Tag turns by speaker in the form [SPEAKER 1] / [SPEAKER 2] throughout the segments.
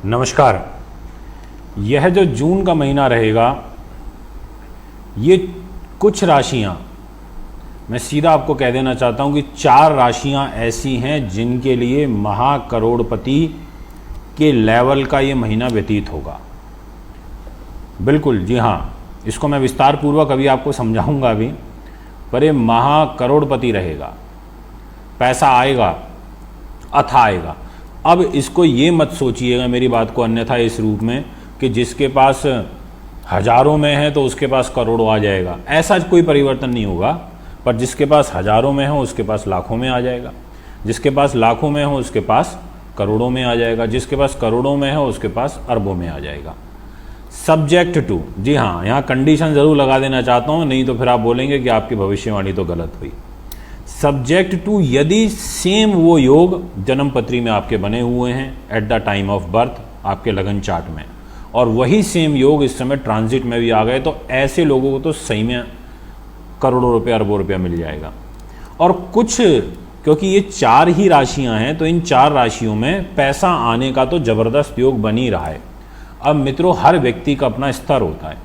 [SPEAKER 1] नमस्कार। यह जो जून का महीना रहेगा, ये कुछ राशियां, मैं सीधा आपको कह देना चाहता हूं कि 4 राशियां ऐसी हैं जिनके लिए महाकरोड़पति के लेवल का ये महीना व्यतीत होगा। बिल्कुल जी हाँ, इसको मैं विस्तार पूर्वक अभी आपको समझाऊंगा अभी, पर ये महाकरोड़पति रहेगा, पैसा आएगा, अथा आएगा। अब इसको ये मत सोचिएगा मेरी बात को अन्यथा इस रूप में कि जिसके पास हजारों में है तो उसके पास करोड़ों आ जाएगा, ऐसा कोई परिवर्तन नहीं होगा। पर जिसके पास हजारों में हो उसके पास लाखों में आ जाएगा, जिसके पास लाखों में हो उसके पास करोड़ों में आ जाएगा, जिसके पास करोड़ों में हो उसके पास अरबों में आ जाएगा। सब्जेक्ट टू, जी हाँ, यहाँ कंडीशन ज़रूर लगा देना चाहता हूँ, नहीं तो फिर आप बोलेंगे कि आपकी भविष्यवाणी तो गलत हुई। सब्जेक्ट टू, यदि सेम वो योग जन्म पत्री में आपके बने हुए हैं at the time of birth आपके लगन चार्ट में, और वही सेम योग इस समय ट्रांजिट में भी आ गए, तो ऐसे लोगों को तो सही में करोड़ों रुपये अरबों रुपया मिल जाएगा। और कुछ, क्योंकि ये 4 ही राशियां हैं, तो इन 4 राशियों में पैसा आने का तो ज़बरदस्त योग बन ही रहा है। अब मित्रों, हर व्यक्ति का अपना स्तर होता है।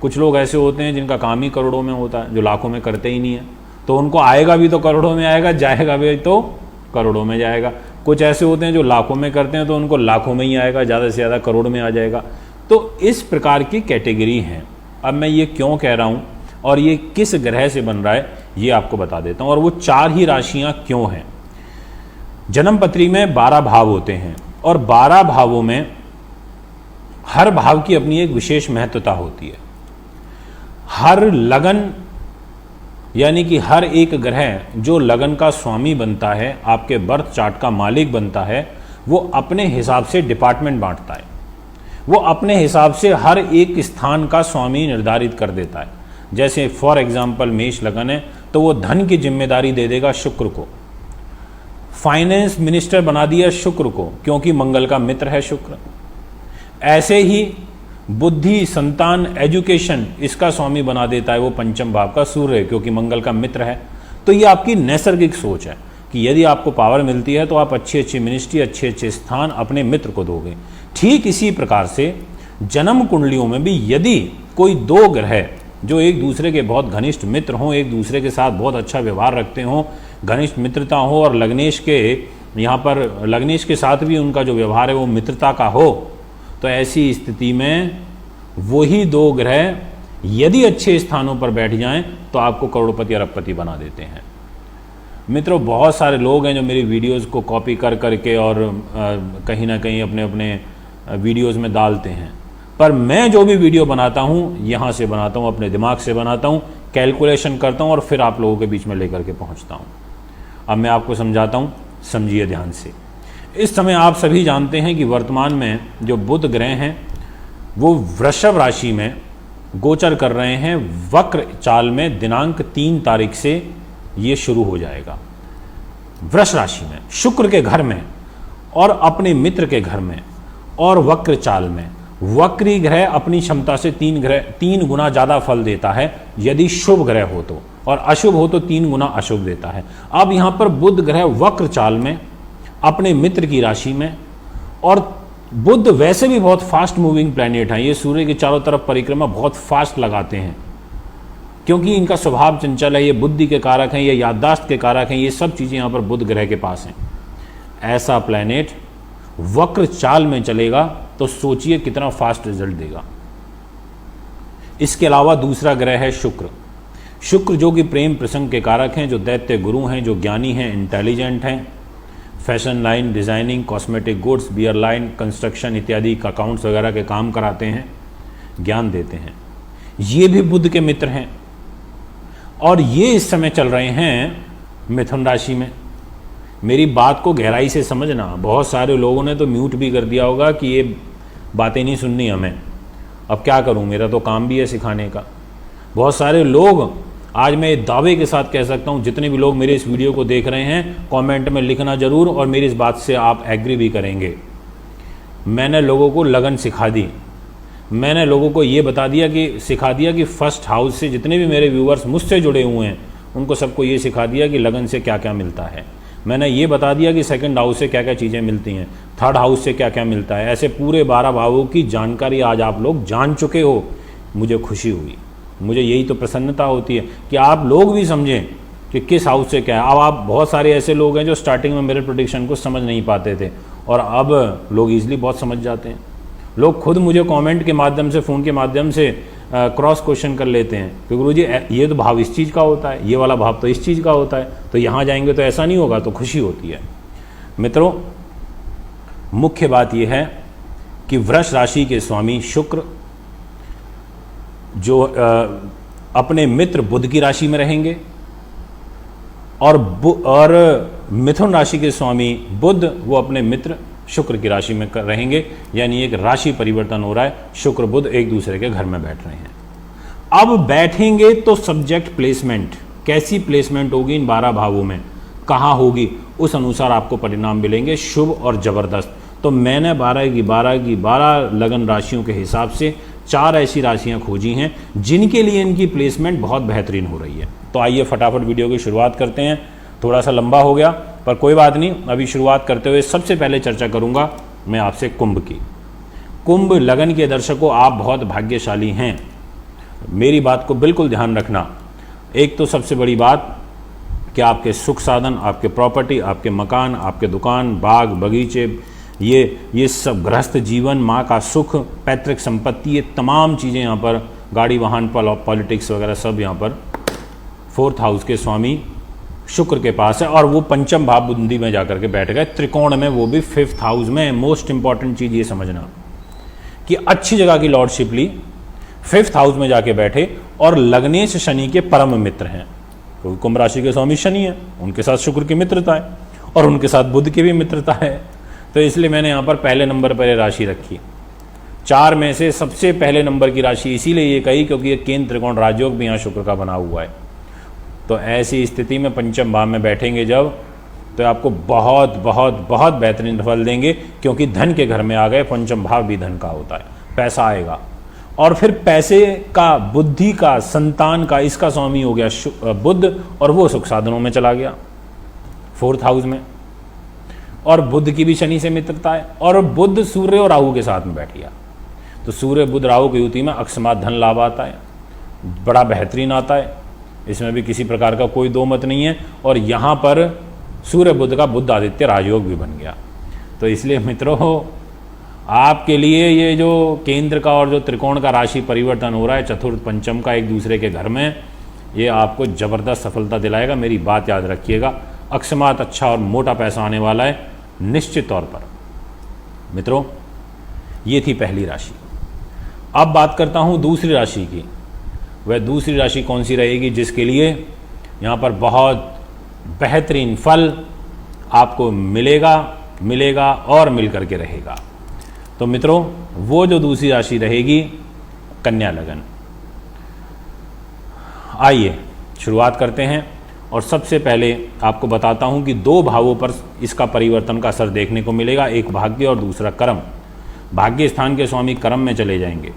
[SPEAKER 1] कुछ लोग ऐसे होते हैं जिनका काम ही करोड़ों में होता है, जो लाखों में करते ही नहीं है, तो उनको आएगा भी तो करोड़ों में आएगा, जाएगा भी तो करोड़ों में जाएगा। कुछ ऐसे होते हैं जो लाखों में करते हैं, तो उनको लाखों में ही आएगा, ज़्यादा से ज़्यादा करोड़ में आ जाएगा। तो इस प्रकार की कैटेगरी हैं। अब मैं ये क्यों कह रहा हूँ और ये किस ग्रह से बन रहा है ये आपको बता देता हूँ। और वो 4 ही राशियाँ क्यों हैं। जन्म पत्री में 12 भाव होते हैं, और 12 भावों में हर भाव की अपनी एक विशेष महत्वता होती है। हर लगन, यानी कि हर एक ग्रह जो लगन का स्वामी बनता है, आपके बर्थ चार्ट का मालिक बनता है, वो अपने हिसाब से डिपार्टमेंट बांटता है। वो अपने हिसाब से हर एक स्थान का स्वामी निर्धारित कर देता है। जैसे फॉर एग्जाम्पल मेष लगन है तो वो धन की जिम्मेदारी दे देगा शुक्र को, फाइनेंस मिनिस्टर बना दिया शुक्र को, क्योंकि मंगल का मित्र है शुक्र। ऐसे ही बुद्धि, संतान, एजुकेशन, इसका स्वामी बना देता है वो पंचम भाव का सूर्य, क्योंकि मंगल का मित्र है। तो ये आपकी नैसर्गिक सोच है कि यदि आपको पावर मिलती है तो आप अच्छी अच्छी मिनिस्ट्री, अच्छे अच्छे स्थान अपने मित्र को दोगे। ठीक इसी प्रकार से जन्म कुंडलियों में भी यदि कोई 2 ग्रह जो एक दूसरे के बहुत घनिष्ठ मित्र हों, एक दूसरे के साथ बहुत अच्छा व्यवहार रखते हों, घनिष्ठ मित्रता हो, और लग्नेश के यहाँ पर लग्नेश के साथ भी उनका जो व्यवहार है वो मित्रता का हो, तो ऐसी स्थिति में वही 2 ग्रह यदि अच्छे स्थानों पर बैठ जाएं तो आपको करोड़पति अरबपति बना देते हैं। मित्रों, बहुत सारे लोग हैं जो मेरी वीडियोस को कॉपी कर करके और कहीं ना कहीं अपने अपने वीडियोस में डालते हैं, पर मैं जो भी वीडियो बनाता हूं यहाँ से बनाता हूं, अपने दिमाग से बनाता हूं, कैलकुलेशन करता हूं और फिर आप लोगों के बीच में लेकर के पहुँचता हूँ। अब मैं आपको समझाता हूँ, समझिए ध्यान से। इस समय आप सभी जानते हैं कि वर्तमान में जो बुध ग्रह हैं वो वृषभ राशि में गोचर कर रहे हैं। वक्र चाल में दिनांक 3 तारीख से ये शुरू हो जाएगा। वृष राशि में, शुक्र के घर में और अपने मित्र के घर में, और वक्र चाल में। वक्री ग्रह अपनी क्षमता से 3 गुना ज़्यादा फल देता है यदि शुभ ग्रह हो तो, और अशुभ हो तो 3 गुना अशुभ देता है। अब यहाँ पर बुध ग्रह वक्र चाल में अपने मित्र की राशि में, और बुध वैसे भी बहुत फास्ट मूविंग प्लैनेट है, ये सूर्य के चारों तरफ परिक्रमा बहुत फास्ट लगाते हैं, क्योंकि इनका स्वभाव चंचल है, ये बुद्धि के कारक हैं, ये याददाश्त के कारक हैं, ये सब चीज़ें यहाँ पर बुध ग्रह के पास हैं। ऐसा प्लैनेट वक्र चाल में चलेगा तो सोचिए कितना फास्ट रिजल्ट देगा। इसके अलावा दूसरा ग्रह है शुक्र। शुक्र जो कि प्रेम प्रसंग के कारक हैं, जो दैत्य गुरु हैं, जो ज्ञानी हैं, इंटेलिजेंट हैं, fashion line, designing, cosmetic goods, beer line, construction इत्यादि अकाउंट्स वगैरह के काम कराते हैं, ज्ञान देते हैं। ये भी बुध के मित्र हैं, और ये इस समय चल रहे हैं मिथुन राशि में। मेरी बात को गहराई से समझना। बहुत सारे लोगों ने तो म्यूट भी कर दिया होगा कि ये बातें नहीं सुननी हमें। अब क्या करूं, मेरा तो काम भी है सिखाने का। बहुत सारे लोग, आज मैं दावे के साथ कह सकता हूं, जितने भी लोग मेरे इस वीडियो को देख रहे हैं कमेंट में लिखना जरूर, और मेरी इस बात से आप एग्री भी करेंगे। मैंने लोगों को लगन सिखा दी। मैंने लोगों को ये सिखा दिया कि फर्स्ट हाउस से जितने भी मेरे व्यूअर्स मुझसे जुड़े हुए हैं उनको सबको ये सिखा दिया कि लगन से क्या क्या मिलता है। मैंने ये बता दिया कि सेकंड हाउस से क्या क्या चीज़ें मिलती हैं, थर्ड हाउस से क्या क्या मिलता है, ऐसे पूरे 12 भावों की जानकारी आज आप लोग जान चुके हो। मुझे खुशी हुई, मुझे यही तो प्रसन्नता होती है कि आप लोग भी समझें कि किस हाउस से क्या है। अब आप बहुत सारे ऐसे लोग हैं जो स्टार्टिंग में मेरे प्रेडिक्शन को समझ नहीं पाते थे और अब लोग ईजिली बहुत समझ जाते हैं। लोग खुद मुझे कमेंट के माध्यम से, फ़ोन के माध्यम से क्रॉस क्वेश्चन कर लेते हैं कि गुरुजी ये तो भाव इस चीज़ का होता है, ये वाला भाव तो इस चीज़ का होता है, तो यहाँ जाएंगे तो ऐसा नहीं होगा, तो खुशी होती है। मित्रों, मुख्य बात यह है कि वृष राशि के स्वामी शुक्र जो अपने मित्र बुध की राशि में रहेंगे और मिथुन राशि के स्वामी बुध वो अपने मित्र शुक्र की राशि में रहेंगे, यानी एक राशि परिवर्तन हो रहा है। शुक्र बुध एक दूसरे के घर में बैठ रहे हैं। अब बैठेंगे तो सब्जेक्ट प्लेसमेंट, कैसी प्लेसमेंट होगी इन 12 भावों में, कहाँ होगी, उस अनुसार आपको परिणाम मिलेंगे शुभ और जबरदस्त। तो मैंने 12 की 12 लगन राशियों के हिसाब से 4 ऐसी राशियां खोजी हैं जिनके लिए इनकी प्लेसमेंट बहुत बेहतरीन हो रही है। तो आइए फटाफट वीडियो की शुरुआत करते हैं। थोड़ा सा लंबा हो गया पर कोई बात नहीं, अभी शुरुआत करते हुए सबसे पहले चर्चा करूंगा मैं आपसे कुंभ की। कुंभ लगन के दर्शकों, आप बहुत भाग्यशाली हैं। मेरी बात को बिल्कुल ध्यान रखना। एक तो सबसे बड़ी बात कि आपके सुख साधन, आपके प्रॉपर्टी, आपके मकान, आपके दुकान, बाग बगीचे, ये सब गृहस्थ जीवन, माँ का सुख, पैतृक संपत्ति, ये तमाम चीज़ें यहाँ पर, गाड़ी वाहन, पॉलिटिक्स वगैरह सब यहाँ पर 4th हाउस के स्वामी शुक्र के पास है। और वो पंचम भाव बुद्धि में जाकर के बैठ गए, त्रिकोण में, वो भी 5th हाउस में। मोस्ट इंपॉर्टेंट चीज़ ये समझना कि अच्छी जगह की लॉर्डशिप ली, 5th हाउस में जाके बैठे और लग्नेश शनि के परम मित्र हैं। तो कुंभ राशि के स्वामी शनि है, उनके साथ शुक्र की मित्रता है और उनके साथ बुध की भी मित्रता है। तो इसलिए मैंने यहाँ पर पहले नंबर पर राशि रखी। 4 में से सबसे पहले नंबर की राशि इसीलिए ये कही क्योंकि ये केंद्र त्रिकोण राजयोग भी यहाँ शुक्र का बना हुआ है। तो ऐसी स्थिति में पंचम भाव में बैठेंगे जब, तो आपको बहुत बहुत बहुत बेहतरीन फल देंगे, क्योंकि धन के घर में आ गए। पंचम भाव भी धन का होता है, पैसा आएगा। और फिर पैसे का, बुद्धि का, संतान का, इसका स्वामी हो गया बुध, और वो सुख साधनों में चला गया 4th हाउस में। और बुध की भी शनि से मित्रता है, और बुध सूर्य और राहु के साथ में बैठ गया। तो सूर्य बुध राहु की युति में अकस्मात धन लाभ आता है, बड़ा बेहतरीन आता है, इसमें भी किसी प्रकार का कोई दो मत नहीं है। और यहाँ पर सूर्य बुध का बुध आदित्य राजयोग भी बन गया। तो इसलिए मित्रों, आपके लिए ये जो केंद्र का और जो त्रिकोण का राशि परिवर्तन हो रहा है, चतुर्थ पंचम का एक दूसरे के घर में, ये आपको जबरदस्त सफलता दिलाएगा। मेरी बात याद रखिएगा, अकस्मात अच्छा और मोटा पैसा आने वाला है निश्चित तौर पर। मित्रों, ये थी पहली राशि। अब बात करता हूँ दूसरी राशि की। वह दूसरी राशि कौन सी रहेगी जिसके लिए यहाँ पर बहुत बेहतरीन फल आपको मिलेगा और मिल करके रहेगा। तो मित्रों, वो जो दूसरी राशि रहेगी कन्या लगन। आइए शुरुआत करते हैं और सबसे पहले आपको बताता हूँ कि 2 भावों पर इसका परिवर्तन का असर देखने को मिलेगा, एक भाग्य और दूसरा कर्म। भाग्य स्थान के स्वामी कर्म में चले जाएंगे,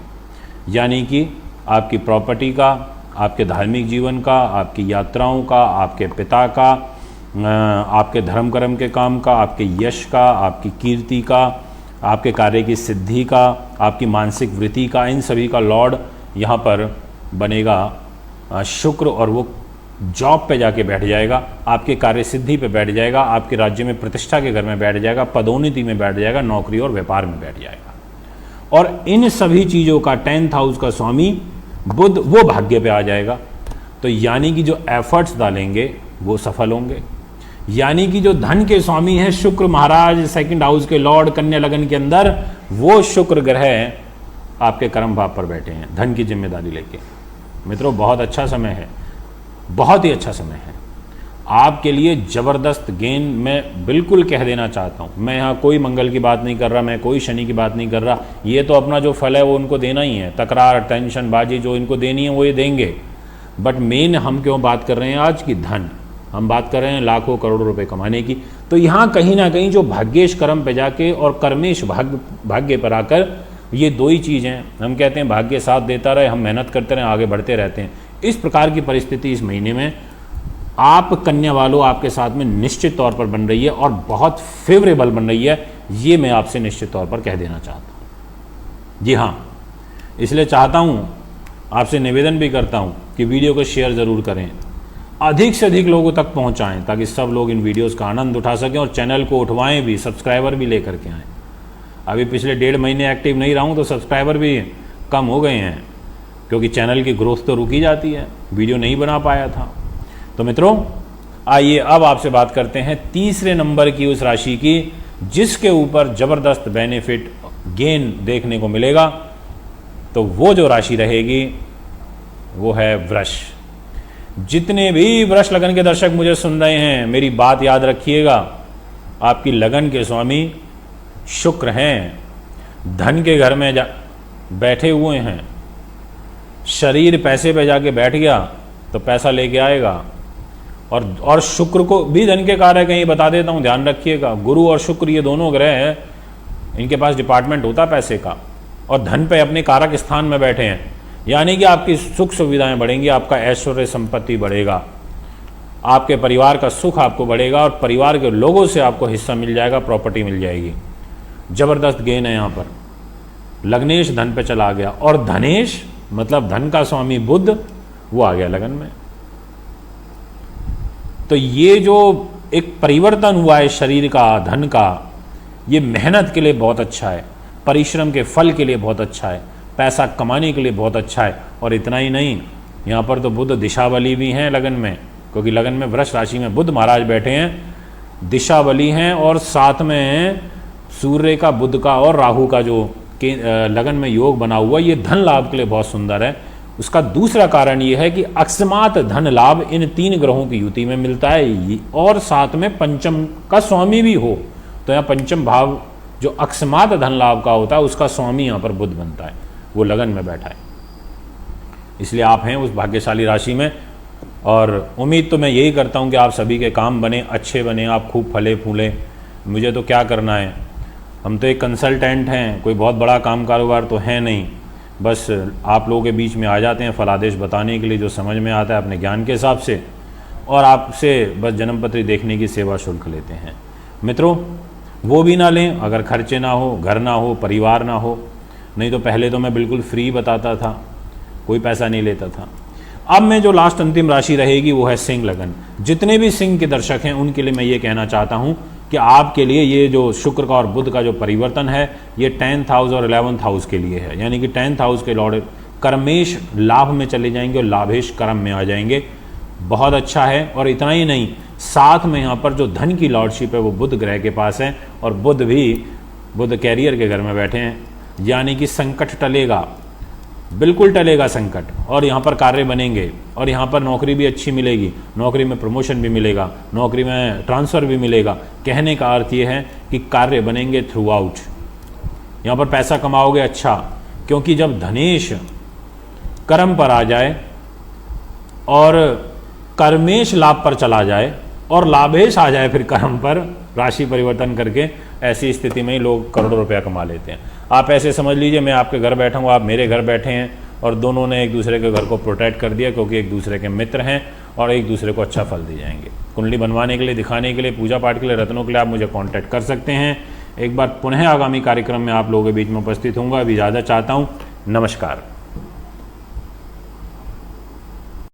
[SPEAKER 1] यानी कि आपकी प्रॉपर्टी का, आपके धार्मिक जीवन का, आपकी यात्राओं का, आपके पिता का, आपके धर्म कर्म के काम का, आपके यश का, आपकी कीर्ति का, आपके कार्य की सिद्धि का, आपकी मानसिक वृत्ति का, इन सभी का लॉर्ड यहाँ पर बनेगा शुक्र। और वो जॉब पे जाके बैठ जाएगा, आपके कार्य सिद्धि पे बैठ जाएगा, आपके राज्य में प्रतिष्ठा के घर में बैठ जाएगा, पदोन्नति में बैठ जाएगा, नौकरी और व्यापार में बैठ जाएगा। और इन सभी चीज़ों का 10th हाउस का स्वामी बुध वो भाग्य पे आ जाएगा। तो यानी कि जो एफर्ट्स डालेंगे वो सफल होंगे। यानी कि जो धन के स्वामी हैं शुक्र महाराज, 2nd हाउस के लॉर्ड कन्या लगन के अंदर, वो शुक्र ग्रह आपके कर्म भाव पर बैठे हैं धन की जिम्मेदारी लेके। मित्रों, बहुत अच्छा समय है, बहुत ही अच्छा समय है आपके लिए, जबरदस्त गेन। मैं बिल्कुल कह देना चाहता हूँ, मैं यहाँ कोई मंगल की बात नहीं कर रहा, मैं कोई शनि की बात नहीं कर रहा। ये तो अपना जो फल है वो उनको देना ही है, तकरार, टेंशन बाजी जो इनको देनी है वो ये देंगे। बट मेन हम क्यों बात कर रहे हैं आज की, धन। हम बात कर रहे हैं लाखों करोड़ों रुपए कमाने की। तो यहाँ कहीं ना कहीं जो भाग्येश कर्म पे जाके और कर्मेश भाग्य पर आकर, ये 2 ही चीज़ हैं। हम कहते हैं भाग्य साथ देता रहे, हम मेहनत करते रहे, आगे बढ़ते रहते हैं। इस प्रकार की परिस्थिति इस महीने में आप कन्या वालों आपके साथ में निश्चित तौर पर बन रही है और बहुत फेवरेबल बन रही है। ये मैं आपसे निश्चित तौर पर कह देना चाहता हूँ। जी हाँ, इसलिए चाहता हूँ, आपसे निवेदन भी करता हूँ कि वीडियो को शेयर ज़रूर करें, अधिक से अधिक लोगों तक पहुँचाएँ, ताकि सब लोग इन वीडियोज़ का आनंद उठा सकें और चैनल को उठवाएँ भी, सब्सक्राइबर भी लेकर के आएँ। अभी पिछले 1.5 महीने एक्टिव नहीं रहा हूँ तो सब्सक्राइबर भी कम हो गए हैं, क्योंकि चैनल की ग्रोथ तो रुकी जाती है, वीडियो नहीं बना पाया था। तो मित्रों, आइए अब आपसे बात करते हैं तीसरे नंबर की उस राशि की जिसके ऊपर ज़बरदस्त बेनिफिट गेन देखने को मिलेगा। तो वो जो राशि रहेगी वो है वृष। जितने भी वृष लगन के दर्शक मुझे सुन रहे हैं, मेरी बात याद रखिएगा, आपकी लगन के स्वामी शुक्र हैं, धन के घर में बैठे हुए हैं। शरीर पैसे पे जाके बैठ गया तो पैसा लेके आएगा। और शुक्र को भी धन के कारक हैं, ये बता देता हूँ, ध्यान रखिएगा। गुरु और शुक्र ये दोनों ग्रह हैं, इनके पास डिपार्टमेंट होता पैसे का, और धन पे अपने कारक स्थान में बैठे हैं। यानी कि आपकी सुख सुविधाएं बढ़ेंगी, आपका ऐश्वर्य संपत्ति बढ़ेगा, आपके परिवार का सुख आपको बढ़ेगा और परिवार के लोगों से आपको हिस्सा मिल जाएगा, प्रॉपर्टी मिल जाएगी। जबरदस्त गेन है यहाँ पर। लग्नेश धन पे चला गया और धनेश मतलब धन का स्वामी बुध वो आ गया लगन में। तो ये जो एक परिवर्तन हुआ है शरीर का, धन का, ये मेहनत के लिए बहुत अच्छा है, परिश्रम के फल के लिए बहुत अच्छा है, पैसा कमाने के लिए बहुत अच्छा है। और इतना ही नहीं, यहाँ पर तो बुध दिशाबली भी हैं लगन में, क्योंकि लगन में वृष राशि में बुध महाराज बैठे हैं, दिशाबली हैं, और साथ में सूर्य का, बुध का और राहु का जो लगन में योग बना हुआ, ये धन लाभ के लिए बहुत सुंदर है। उसका दूसरा कारण ये है कि अकस्मात धन लाभ इन 3 ग्रहों की युति में मिलता है, और साथ में पंचम का स्वामी भी हो। तो यहाँ पंचम भाव जो अकस्मात धन लाभ का होता है, उसका स्वामी यहाँ पर बुध बनता है, वो लगन में बैठा है। इसलिए आप हैं उस भाग्यशाली राशि में, और उम्मीद तो मैं यही करता हूँ कि आप सभी के काम बने, अच्छे बने, आप खूब फले फूले। मुझे तो क्या करना है, हम तो एक कंसल्टेंट हैं, कोई बहुत बड़ा काम कारोबार तो है नहीं, बस आप लोगों के बीच में आ जाते हैं फलादेश बताने के लिए, जो समझ में आता है अपने ज्ञान के हिसाब से, और आपसे बस जन्मपत्री देखने की सेवा शुल्क लेते हैं। मित्रों, वो भी ना लें अगर खर्चे ना हो, घर ना हो, परिवार ना हो। नहीं तो पहले तो मैं बिल्कुल फ्री बताता था, कोई पैसा नहीं लेता था। अब मैं जो लास्ट अंतिम राशि रहेगी वो है सिंह लगन। जितने भी सिंह के दर्शक हैं उनके लिए मैं ये कहना चाहता हूँ कि आपके लिए ये जो शुक्र का और बुध का जो परिवर्तन है, ये 10th हाउस और 11th हाउस के लिए है। यानी कि 10th हाउस के लॉर्ड कर्मेश लाभ में चले जाएंगे और लाभेश कर्म में आ जाएंगे। बहुत अच्छा है। और इतना ही नहीं, साथ में यहाँ पर जो धन की लॉर्डशिप है वो बुध ग्रह के पास है, और बुध कैरियर के घर में बैठे हैं। यानी कि संकट टलेगा, बिल्कुल टलेगा संकट, और यहाँ पर कार्य बनेंगे, और यहाँ पर नौकरी भी अच्छी मिलेगी, नौकरी में प्रमोशन भी मिलेगा, नौकरी में ट्रांसफ़र भी मिलेगा। कहने का अर्थ ये है कि कार्य बनेंगे थ्रू आउट। यहाँ पर पैसा कमाओगे अच्छा, क्योंकि जब धनेश कर्म पर आ जाए और कर्मेश लाभ पर चला जाए और लाभेश आ जाए फिर कर्म पर, राशि परिवर्तन करके, ऐसी स्थिति में ही लोग करोड़ों रुपया कमा लेते हैं। आप ऐसे समझ लीजिए मैं आपके घर बैठा हूँ, आप मेरे घर बैठे हैं, और दोनों ने एक दूसरे के घर को प्रोटेक्ट कर दिया, क्योंकि एक दूसरे के मित्र हैं और एक दूसरे को अच्छा फल दे जाएंगे। कुंडली बनवाने के लिए, दिखाने के लिए, पूजा पाठ के लिए, रत्नों के लिए आप मुझे कांटेक्ट कर सकते हैं। एक बार पुनः आगामी कार्यक्रम में आप लोगों के बीच में उपस्थित होऊंगा। अभी ज़्यादा चाहता हूँ। नमस्कार।